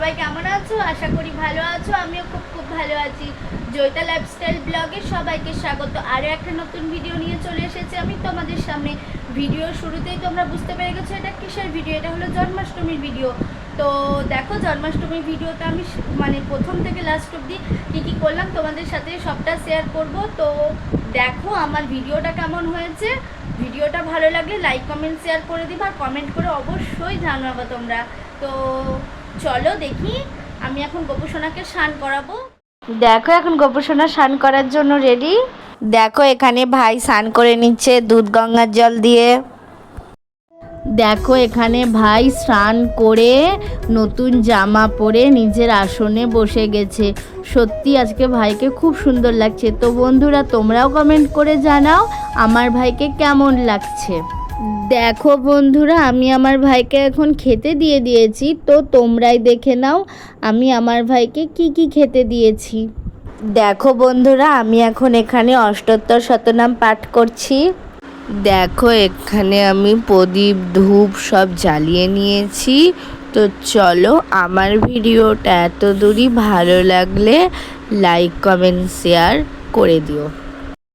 সবাই কেমন আছো? আশা করি ভালো আছো। আমিও খুব ভালো আছি। জয়িতা লাইফস্টাইল ব্লগে সবাইকে স্বাগত। আরও একটা নতুন ভিডিও নিয়ে চলে এসেছি আমি তোমাদের সামনে। ভিডিও শুরুতেই তোমরা বুঝতে পেরে গেছো এটা কিসের ভিডিও। এটা হলো জন্মাষ্টমীর ভিডিও। তো দেখো, জন্মাষ্টমীর ভিডিওটা আমি মানে প্রথম থেকে লাস্ট অবধি কী করলাম তোমাদের সাথে সবটা শেয়ার করব। তো দেখো আমার ভিডিওটা কেমন হয়েছে। ভিডিওটা ভালো লাগলে লাইক কমেন্ট শেয়ার করে দিবা, আর কমেন্ট করে অবশ্যই জানাবো তোমরা। তো চলো দেখি, আমি এখন গোপুসোনাকে স্নান করাবো। দেখো এখন গোপুসোনা স্নান করার জন্য রেডি। দেখো এখানে ভাই স্নান করে নিচ্ছে দুধ গঙ্গার জল দিয়ে। দেখো এখানে ভাই স্নান করে নতুন জামা পরে নিজের আসনে বসে গেছে। সত্যি আজকে ভাইকে খুব সুন্দর লাগছে। তো বন্ধুরা তোমরাও কমেন্ট করে জানাও আমার ভাইকে কেমন লাগছে। দেখো বন্ধুরা, আমি আমার ভাইকে এখন খেতে দিয়ে দিয়েছি। তো তোমরাই দেখে নাও আমি আমার ভাইকে কি খেতে দিয়েছি। দেখো বন্ধুরা, আমি এখন এখানে অষ্টোত্তর শতনাম পাঠ করছি। দেখো এখানে আমি প্রদীপ ধূপ সব জ্বালিয়ে নিয়েছি। তো চলো, আমার ভিডিওটা এত দূরই ভালো লাগলে লাইক কমেন্ট শেয়ার করে দিও।